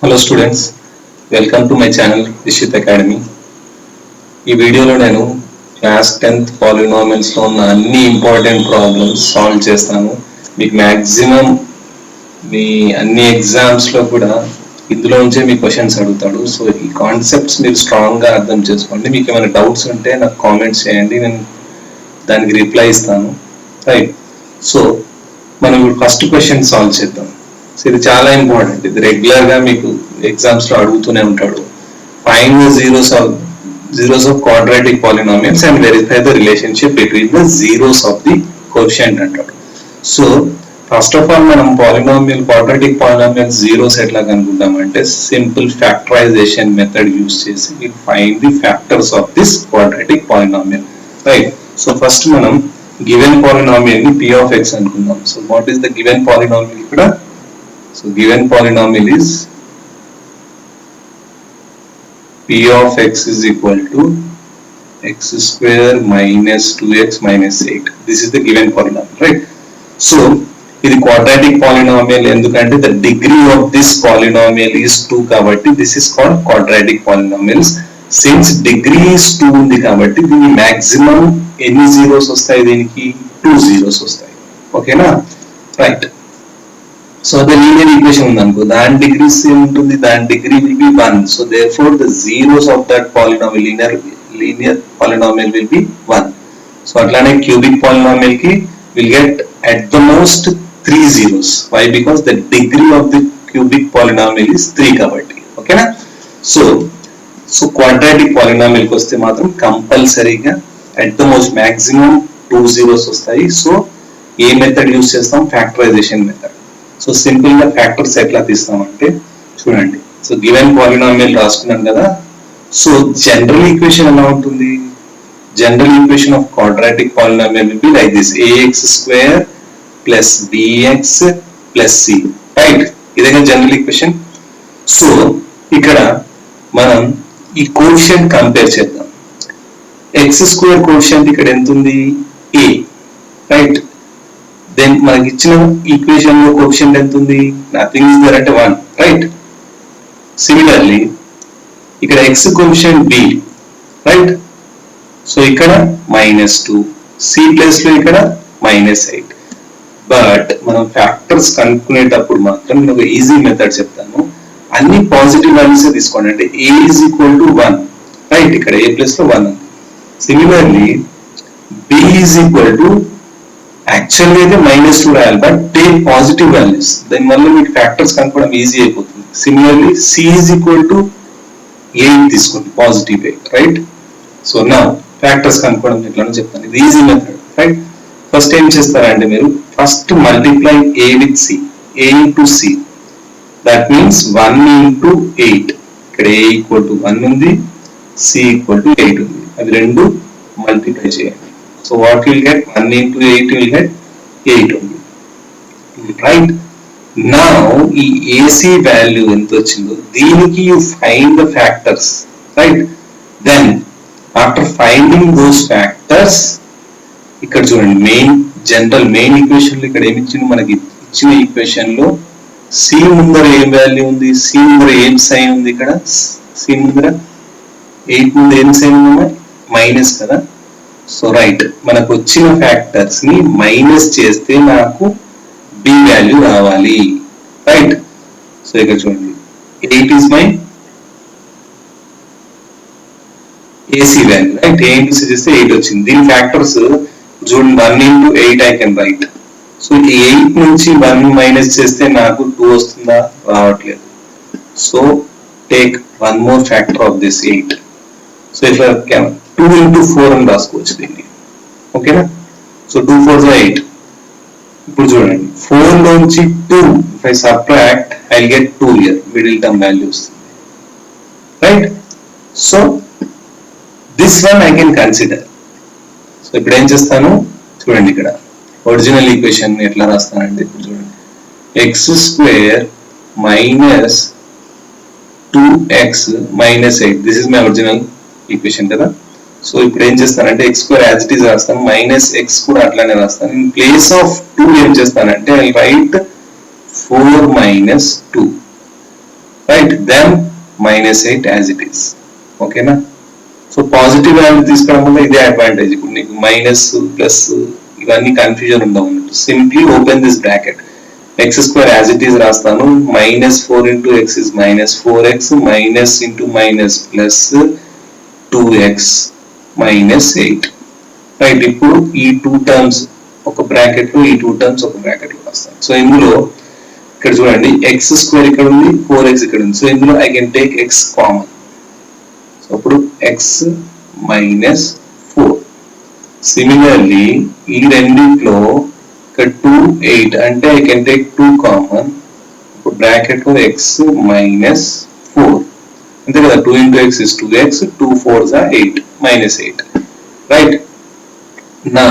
Hello students, welcome to my channel Rishit Academy. ఈ వీడియోలో నేను క్లాస్ 10th పాలినామియల్స్ లో ఉన్న అన్ని ఇంపార్టెంట్ ప్రాబ్లమ్స్ సాల్వ్ చేస్తాను. మీకు మాక్సిమం మీ అన్ని ఎగ్జామ్స్ లో కూడా ఇందులో నుంచే మీ క్వశ్చన్స్ అడుగుతాడు. సో ఈ కాన్సెప్ట్స్ మీరు స్ట్రాంగ్ గా అర్థం చేసుకోండి. మీకు ఏమైనా డౌట్స్ ఉంటే నాకు కామెంట్స్ చేయండి, నేను దానికి రిప్లై ఇస్తాను. రైట్, సో మనం ఫస్ట్ క్వశ్చన్ సాల్వ్ చేద్దాం. సో ఇది చాలా ఇంపార్టెంట్, ఇది రెగ్యులర్ గా మీకు ఎగ్జామ్స్ లో అడుగుతూనే ఉంటాడు. Find the zeros of quadratic polynomials and verify the relationship between the zeros of the quotient అంటాడు. సో ఫస్ట్ ఆఫ్ ఆల్ మనం పాలినామియల్ క్వాడ్రాటిక్ పాలినామియల్ జీరోస్ ఎట్లా కనుక్కుంటామంటే సింపుల్ ఫ్యాక్టరైజేషన్ మెథడ్ యూస్ చేసి find the factors of this quadratic polynomial. Right, so first మనం given polynomial ని p of x అనుకుందాం. So what is the given polynomial ఇక్కడ? So given polynomial is p of x is equal to x square minus 2x minus 8. This is the given polynomial, right? So ఇది quadratic polynomial ఎందుకంటే the degree of this polynomial is 2 కాబట్టి this is called quadratic polynomials. Since degree is 2 ఉంది కాబట్టి దీని maximum ఎన్ని zeros వస్తాయి? దీనికి 2 zeros వస్తాయి. ఓకేనా? Right, so the linear equation ఉందనుకో, దాని డిగ్రీ సేమ్ ఉంటుంది, దాని degree will be 1. So therefore the zeros of that polynomial, linear polynomial will be 1. So అట్లానే cubic polynomial కి will get at the most 3 zeros. Why? Because the degree of the cubic polynomial is 3 కాబట్టి. ఓకేనా? So quadratic polynomial కి వస్తే మాత్రం కంపల్సరీగా at the most maximum 2 zeros వస్తాయి. So ఏ మెథడ్ యూస్ చేస్తాం? Factorization method. సో సింపుల్ గా ఫ్యాక్టర్స్ ఎట్లా తీస్తామంటే చూడండి. సో గివెన్ పాలినామియల్ రాసుకున్నాం కదా. సో జనరల్ ఈక్వేషన్ ఎలా ఉంటుంది? General equation of quadratic polynomial will be like this: ax square plus bx plus c. Right, ఇదే జనరల్ ఈక్వేషన్. సో ఇక్కడ మనం ఈ కోఎఫిషియంట్ కంపేర్ చేద్దాం. x స్క్వేర్ కోఎఫిషియంట్ ఇక్కడ ఎంత ఉంది? a. రైట్, దెన్ మనకి ఇచ్చిన ఈక్వేషన్ లో కోఎఫిషియంట్ ఎంత ఉంది? నథింగ్ ఇస్ దేర్ అంటే 1. రైట్, సిమిలర్లీ ఇక్కడ x coefficient b. Right, so ఇక్కడ -2, c ప్లేస్ లో ఇక్కడ -8. బట్ మనం ఫ్యాక్టర్స్ కనుక్కునేటప్పుడు మాత్రం నేను ఒక ఈజీ మెథడ్ చెప్తాను. అన్ని పాజిటివ్ వాల్యూస్ తీసుకోండి. అంటే a is equal to 1. Right, ఇక్కడ a ప్లేస్ లో 1 ఉంది. Similarly b is equal to యాక్చువల్గా అయితే -2 రాయాలి, బట్ టేక్ పాజిటివ్ వాల్యూస్, దానివల్ల మీకు ఫ్యాక్టర్స్ కనుక్కోవడం ఈజీ అయిపోతుంది. Similarly c is equal to 8 తీసుకోండి, పాజిటివ్ 8. రైట్, సో నా ఫ్యాక్టర్స్ కనుక్కోవడం ఎట్లానో చెప్తాను. ఇది ఈజీ మెథడ్. రైట్, ఫస్ట్ ఏం చేస్తారంటే మీరు first multiply a with c, a into c, that means 1 into 8. ఇక్కడ a equal to 1 ఉంది, c equal to 8 ఉంది. అవి రెండు మల్టిప్లై చేయండి. So what you will get? 1 into 8 you will get 8 only. Right? Now ఈ AC value ఎంత వచ్చిందో దీనికి you find the factors. Right? Then after finding those factors, ఇక్కడ చూడండి మెయిన్ ఈక్వేషన్ లో ఇక్కడ ఏమి ఇచ్చింది? మనకి ఇచ్చిన ఈక్వేషన్ లో C ముందర ఏం వాల్యూ ఉంది? C ముందర ఏం సైన్ ఉంది? ఇక్కడ C ముందర 8 ముందర ఏం సైన్ ఉంది? మైనస్ కదా. సో రైట్, మనకు వచ్చిన ఫ్యాక్టర్స్ ని మైనస్ చేస్తే నాకు b వాల్యూ రావాలి. రైట్, సో ఇక్కడ చూడండి 8 is my AC value. Right, a into c చేస్తే 8 వచ్చింది. దీని ఫ్యాక్టర్స్ చూడండి, 1 into 8 I can write. So 8 నుంచి 1 మైనస్ చేస్తే నాకు 2 వస్తుందా? రావట్లేదు. So take one more factor of this 8. So ఇట్లా 2 into 4 అని రాసుకోవచ్చు దీన్ని. ఓకేనా? సో 2 4 8. ఇప్పుడు చూడండి 4 నుంచి 2 if I subtract I'll get 2 here, middle term values. Right? So this one I can consider. So ఇప్పుడు ఏం చేస్తాను చూడండి, ఇక్కడ ఒరిజినల్ ఈక్వేషన్ ఎట్లా రాస్తానంటే ఇప్పుడు చూడండి, x square minus 2x minus 8. This is my original equation కదా. సో ఇప్పుడు ఏం చేస్తానంటే x square as it is రాస్తాను, మైనస్ x కూడా అట్లానే రాస్తాను. ఇన్ ప్లేస్ ఆఫ్ 2 ఏం చేస్తానంటే I right 4 minus 2. Right? right? Then minus 8 as it is. Okay na? So positive value తీసుకోవడం వల్ల ఇదే అడ్వాంటేజ్. ఇప్పుడు నీకు మైనస్ ప్లస్ ఇవన్నీ కన్ఫ్యూజన్ ఉండవు అన్నట్టు. Simply open this bracket, x square as it is రాస్తాను. Minus 4 into x is minus 4x, minus into minus plus 2x minus 8, right? ఇప్పుడు ఈ టూ టర్మ్స్ ఒక బ్రాకెట్ లో, ఈ టూ టర్మ్స్ ఒక బ్రాకెట్ లో వస్తాయి. సో ఇందులో ఇక్కడ చూడండి, ఎక్స్ స్క్వేర్ ఇక్కడ ఉంది, 4x ఇక్కడ ఉంది. సో ఇందులో I can take X common. So అప్పుడు ఎక్స్ మైనస్ 4. సిమిలర్లీ ఈ రెండిట్లో ఇక్కడ 2, 8 అంటే ఐ కెన్ టేక్ 2 కామన్. ఇప్పుడు బ్రాకెట్ లో ఎక్స్ మైనస్ 4 అంతే కదా. 2 into x is 2x, 2 4s are 8 minus 8, right? నా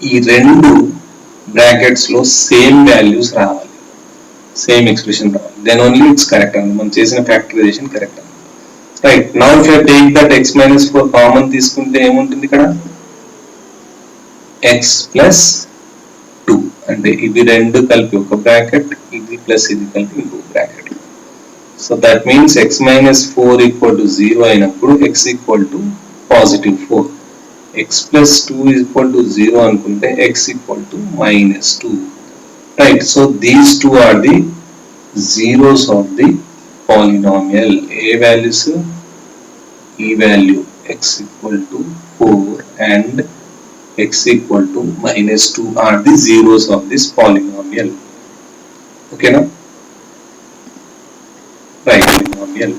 ఈ రెండు బ్రాకెట్స్ లో సేమ్ వాల్యూస్ రావాలి, సేమ్ ఎక్స్ప్రెషన్ రావాలి. దెన్ ఓన్లీ ఇట్స్ కరెక్ట్ అండి, మనం చేసిన ఫ్యాక్టరైజేషన్ కరెక్ట్ అండి, right? Now if you take that x minus 4 common తీసుకుంటే ఏముంటుంది ఇక్కడ? x ప్లస్ 2 అంటే ఇది రెండు కలిపి ఒక బ్రాకెట్, ఇది ప్లస్ ఇది కలిపి ఇంకో bracket. So that means x minus 4 equal to 0 అయినప్పుడు x equal to positive 4. x plus 2 is equal to 0 అనుకుంటే x equal to minus 2, right? So these two are the zeros of the polynomial. A values, e value x equal to 4 and x equal to minus 2 are the zeros of this polynomial. Okay na? Right, polynomial.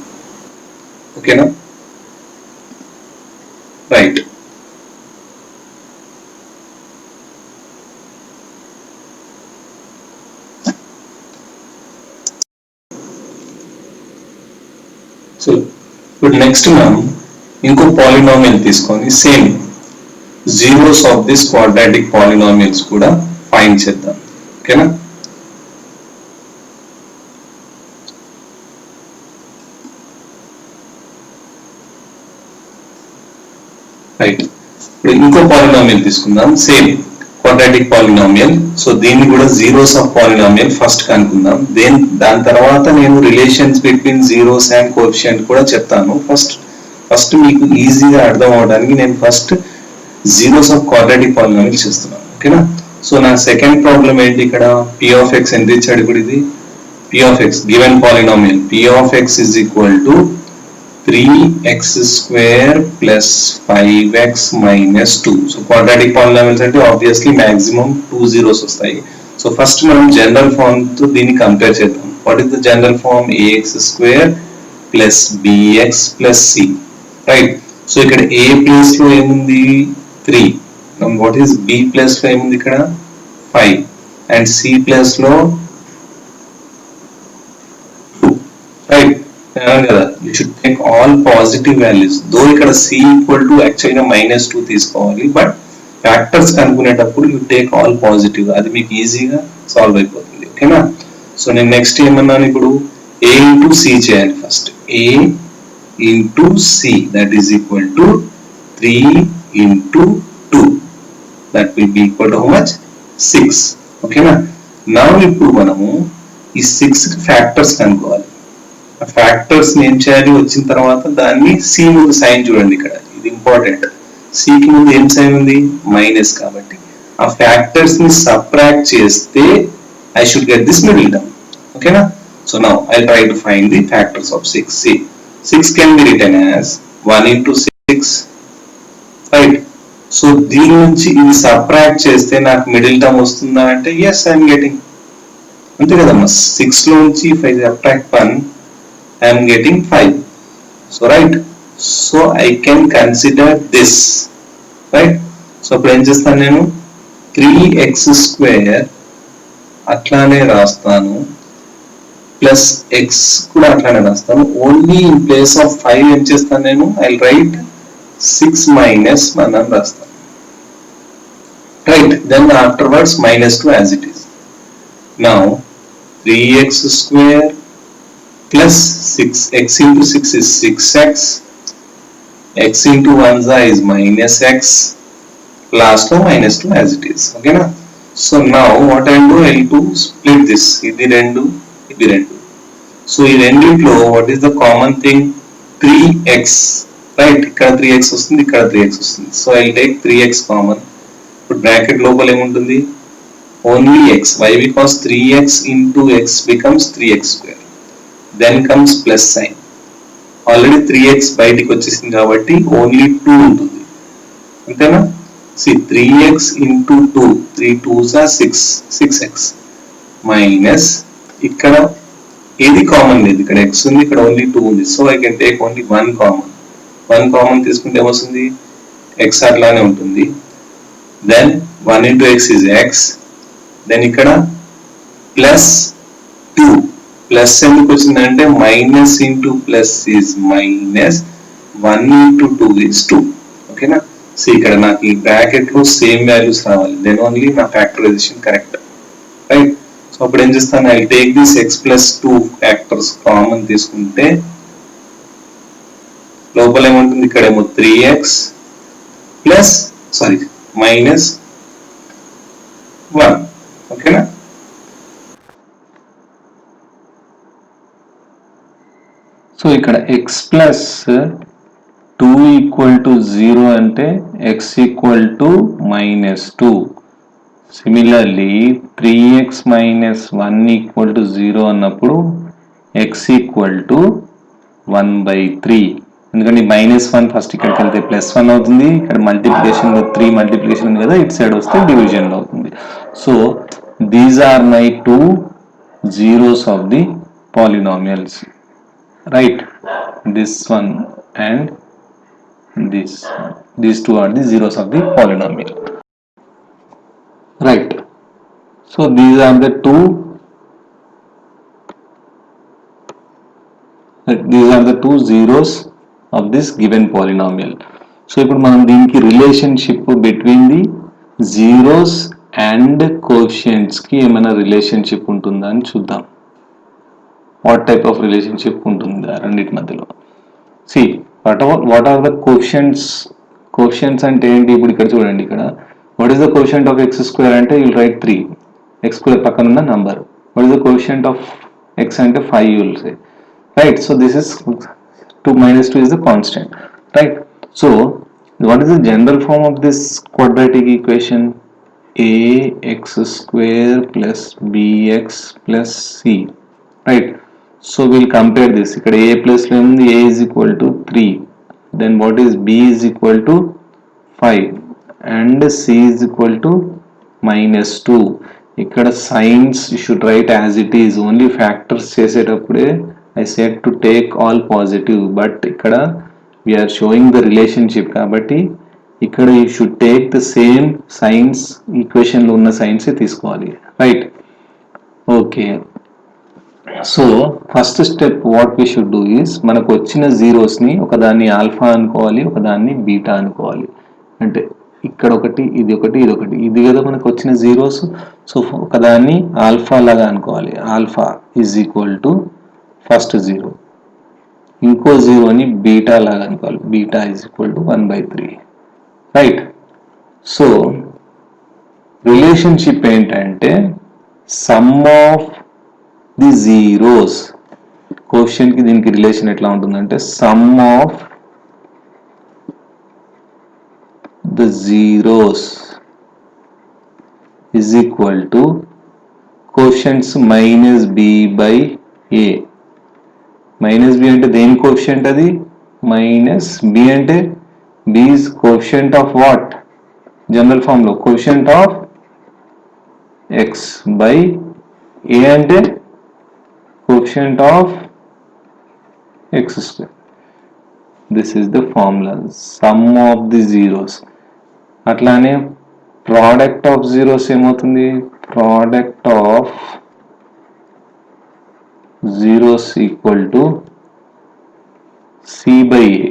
Okay na? Right. So ఇప్పుడు next మనం ఇంకో polynomial తీసుకొని same zeros of this quadratic polynomials కూడా find చేద్దాం. ఓకేనా? Right, ఇప్పుడు ఇంకో polynomial తీసుకుందాం, సేమ్ క్వాడ్రాటిక్ పాలినామియల్. సో దీన్ని కూడా జీరోస్ ఆఫ్ పాలినామియల్ ఫస్ట్ కనుక్కుందాం. దాని తర్వాత నేను relations between zeros and coefficient కూడా చెప్తాను. ఫస్ట్ మీకు ఈజీగా అర్థం అవడానికి నేను first zeros of quadratic polynomial చేస్తున్నాను. ఓకేనా? సో నా సెకండ్ ప్రాబ్లం ఏంటి, ఇక్కడ p of x ఎంత ఇచ్చాడు? ఇప్పుడు ఇది p of x given polynomial, p of x is equal to 3x square plus 5x minus 2. So quadratic polynomials అంటే ఆబ్వియస్లీ మాక్సిమం 2 zeros వస్తాయి. సో ఫస్ట్ మనం జనరల్ ఫార్మ్ తో దీన్ని కంపేర్ చేద్దాం. What is the general form? ax square plus bx plus c, right? So ఇక్కడ a place లో ఏముంది? 3. What is b place లో ఏముంది? ఇక్కడ 5 అండ్ c ప్లేస్ లో 2, రైట్? కదా, you should take all positive values. Though ఇక్కడ c ఈక్వల్ టు యాక్చువల్గా -2 తీసుకోవాలి, బట్ ఫ్యాక్టర్స్ కనుక్కునేటప్పుడు యూ టేక్ ఆల్ పాజిటివ్. అది మీకు ఈజీగా సాల్వ్ అయిపోతుంది. ఓకేనా? సో నేను నెక్స్ట్ ఏమన్నాను, ఇప్పుడు a ఇంటూ c చేయాలి. First a into c that is equal to 3 into 2, that will be equal to how much? 6. ఓకేనా? నా ఇప్పుడు మనము ఈ 6 ఫ్యాక్టర్స్ కనుక్కోవాలి. ఆ ఫ్యాక్టర్స్ ఏం చేయాలి? వచ్చిన తర్వాత దాన్ని c ముందు సైన్ చూడండి, ఇక్కడ ఇది ఇంపార్టెంట్. c కి ముందు ఏం సైన్ ఉంది? మైనస్. కాబట్టి ఆ ఫ్యాక్టర్స్ ని సబ్ట్రాక్ట్ చేస్తే I should get this middle term. ఓకేనా? So now I try to find the factors of 6. See, 6 can be written as 1 into 6, right? So దీని నుంచి ఇది సబ్ట్రాక్ట్ చేస్తే నాకు మిడిల్ టర్మ్ వస్తుందా అంటే yes, I am getting. అంతే కదమ్మా, 6 లో నుంచి if I subtract 1, I am getting 5. So right, so I can consider this, right? So ఇప్పుడు ఏం చేస్తాను నేను? 3x square అట్లానే రాస్తాను, ప్లస్ x కూడా అట్లానే రాస్తాను. ఓన్లీ ఇన్ ప్లేస్ ఆఫ్ 5 ఏం చేస్తాను నేను? ఐ రైట్ 6 minus 1 అని రాస్తాను, right? Then afterwards -2 as it is. Now 3x square plus 6x into 6 is 6x, x into 1 is minus x, last of -2 as it is. Okay na? So now what I will do, I will split this, ఇది 2, ఇది 2. So ఈ రెండిట్లో what is the common thing? 3x, right? ఇక్కడ 3x వస్తుంది, ఇక్కడ 3x వస్తుంది. So I take 3x common. ఇప్పుడు bracket లోపల ఏముంటుంది? Only x. why? because 3x into x becomes 3x square. then comes plus sign. Already 3x బయటికి వచ్చేసింది కాబట్టి ఓన్లీ 2 ఉంటుంది, అంతేనా? see 3x into 2, 3 2s are 6, 6x minus ఇక్కడ ఏది కామన్ లేదు, ఇక్కడ x ఉంది, ఇక్కడ ఓన్లీ 2 ఉంది. So I can take only 1 common. 1 common తీసుకుంటే ఏమొస్తుంది? x అట్లానే ఉంటుంది. Then 1 into x is x. Then ఇక్కడ ప్లస్ 2, ప్లస్ ఎందుకు వచ్చిందంటే minus into plus is minus, 1 into 2 is 2. ఓకేనా? సో ఇక్కడ నాకు ఈ బ్రాకెట్ లో సేమ్ వాల్యూస్ రావాలి, దెన్ ఓన్లీ నా ఫ్యాక్టరైజేషన్ కరెక్ట్, రైట్? సో అప్పుడు ఏం చేస్తాను? I take this X plus 2 factors common తీసుకుంటే లోపల ఏముంటుంది? ఇక్కడేమో 3x ప్లస్ మైనస్ 1. ఓకేనా? సో ఇక్కడ x ప్లస్ 2 ఈక్వల్ టు 0 అంటే x equal to -2. Similarly 3x minus 1 equal to 0 అన్నప్పుడు x ఈక్వల్ టు 1/3. ఎందుకంటే -1 ఫస్ట్ ఇక్కడికి వెళ్తే +1 అవుతుంది, ఇక్కడ మల్టిప్లికేషన్ 3 మల్టిప్లికేషన్ ఉంది కదా, ఇటు సైడ్ వస్తే డివిజన్ అవుతుంది. So these are my 2 zeros of the polynomials, right? This one and these two are the zeros of the polynomial, right? So these are the two zeros of this given polynomial. So ఇప్పుడు మనం దీనికి relationship between the zeros and coefficients కి ఏమైనా relationship ఉంటుందా అని చూద్దాం. What type of relationship ఉంటుంది రెండింటి మధ్యలో? See what are the coefficients? Coefficients అంటే ఏంటి? ఇప్పుడు ఇక్కడ చూడండి, ఇక్కడ what is the coefficient of x square అంటే యుల్ రైట్ 3, ఎక్స్ స్క్వేర్ పక్కన ఉన్న number. What is the coefficient of x అంటే 5 you'll say, right? So this is 2 minus 2 is the constant, right? So what is the general form of this quadratic equation? Ax square plus bx plus c, right? So we'll compare this. Ikkada a plus lo undi, a is equal to 3, then what is b is equal to 5 and c is equal to -2. ikkada signs you should write as it is. Only factors చేసేటప్పుడే I said to take all positive, but ikkada we are showing the relationship kabatti ikkada you should take the same signs, equation lo unna signs e తీసుకోవాలి, right? Okay, so first step what we should do is మనకు వచ్చిన zeros ని ఒకదాన్ని alpha అనుకోవాలి, ఒకదాన్ని beta అనుకోవాలి. అంటే ఇక్కడ ఒకటి, ఇది ఒకటి, ఇది ఒకటి, ఇది కదా మనకు వచ్చిన జీరోస్. సో ఒకదాన్ని ఆల్ఫా లాగా అనుకోవాలి. Alpha is equal to first zero, ఇంకో జీరోని బీటా లాగా అనుకోవాలి. Beta is equal to 1/3, right? So relationship ఏంటంటే sum of the zeros. Coefficient కి దీనికి రిలేషన్ ఎట్లా ఉంటుందంటే sum of the zeros is equal to coefficients minus b by a. Minus b అంటే దేని కోఎఫిషియంట్? అది మైనస్ బి అంటే b is coefficient of what? General form లో coefficient of x by a అంటే coefficient of x square. This is the formula, sum of the zeros. అట్లానే product of zeros ఏమవుతుంది? Product of zeros equal to c by a.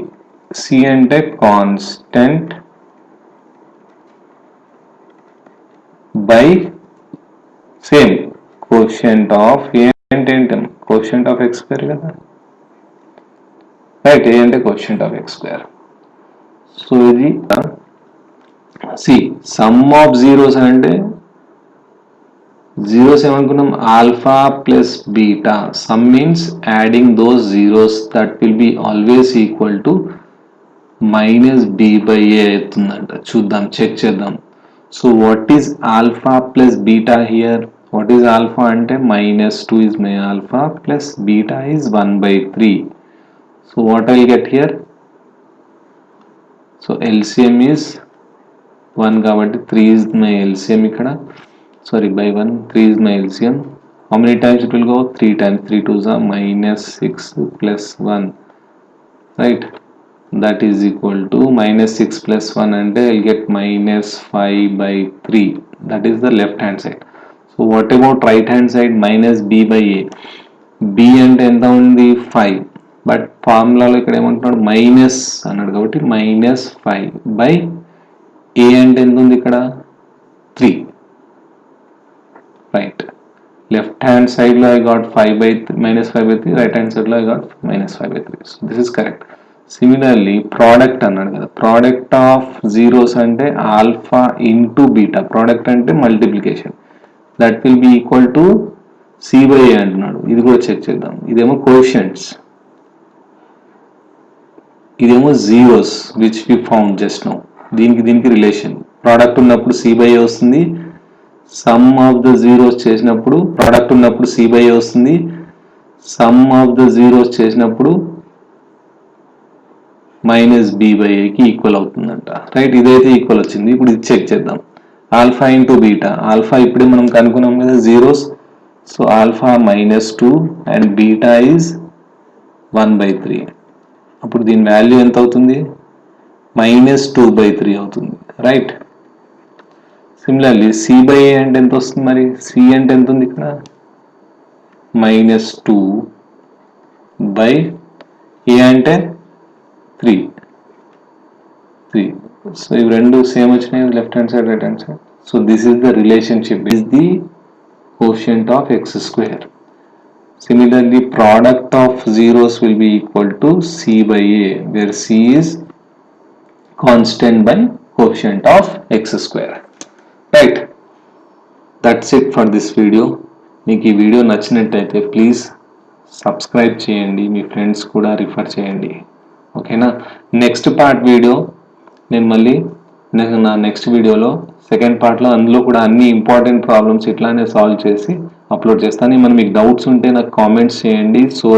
C అంటే constant by same coefficient of a అంటే ఏంటి? Coefficient of x square కదా, right? A అంటే coefficient of x square. So ఇది c sum of zeros అంటే zeros ఏమనుకున్నాం alpha plus beta. Sum means adding those zeros, that will be always equal to minus b by a అవుతుందంట. చూద్దాం, check చేద్దాం. So what is alpha plus beta here? What is alpha అంటే -2 is my alpha plus beta is 1/3. So what I will get here? So LCM is 1 కాబట్టి 3 is my LCM ఇక్కడ. Sorry, by 1, 3 is my LCM. How many times it will go? 3 times. 3 2s are -6 plus 1. Right? That is equal to -6 plus 1 and I'll get -5/3. That is the left hand side. So what about right hand side? Minus b by a. b అంటే ఎంత ఉంది? 5. But ఫార్ములాలో ఇక్కడ ఏమంటున్నాడు? Minus అన్నాడు కాబట్టి -5 by a అంటే ఎంత ఉంది ఇక్కడ? 3. రైట్. లెఫ్ట్ హ్యాండ్ సైడ్ లో I got -5/3. Right hand side లో I got -5/3. So this is correct. Similarly product అన్నాడు కదా, ప్రోడక్ట్ ఆఫ్ జీరోస్ అంటే ఆల్ఫా ఇంటూ బీటా. ప్రోడక్ట్ అంటే multiplication. That will be equal to c by a అంటున్నాడు. ఇది కూడా check చేద్దాం. ఇదేమో కోషియంట్స్, ఇదేమో zeros which we found just now. దీనికి రిలేషన్. ప్రోడక్ట్ ఉన్నప్పుడు సి బై ఏ వస్తుంది, సమ్ ఆఫ్ ద జీరోస్ చేసినప్పుడు ప్రోడక్ట్ ఉన్నప్పుడు సి బై ఏ వస్తుంది, సమ్ ఆఫ్ ద జీరోస్ చేసినప్పుడు -b/a కి ఈక్వల్ అవుతుందంట. రైట్, ఇదైతే ఈక్వల్ వచ్చింది. ఇప్పుడు ఇది చెక్ చేద్దాం. Alpha into beta. ఆల్ఫా ఇప్పుడే మనం కనుక్కున్నాం కదా zeros. So alpha -2 and beta is 1/3. అప్పుడు దీని వాల్యూ ఎంత అవుతుంది? -2/3 అవుతుంది. Right. Similarly C by a అంటే ఎంత వస్తుంది? మరి సి అంటే ఎంత ఉంది ఇక్కడ? -2 బై ఏ అంటే 3. సో ఇవి రెండు సేమ్ వచ్చినాయి, left hand side, right hand side. So this is the relationship, is the quotient of x². Similarly, product of zeros will be equal to c by a, where c is constant by quotient of x². Right. That's it for this video. మీకు ఈ video నచ్చినట్టయితే please subscribe చేయండి, మీ friends కూడా refer చేయండి. ఓకేనా? Next part video నేను మళ్ళీ నా నెక్స్ట్ వీడియోలో సెకండ్ పార్ట్లో అందులో కూడా అన్ని ఇంపార్టెంట్ ప్రాబ్లమ్స్ ఇట్లానే సాల్వ్ చేసి అప్లోడ్ చేస్తాను. ఏమైనా మీకు డౌట్స్ ఉంటే నాకు కామెంట్స్ చేయండి. సో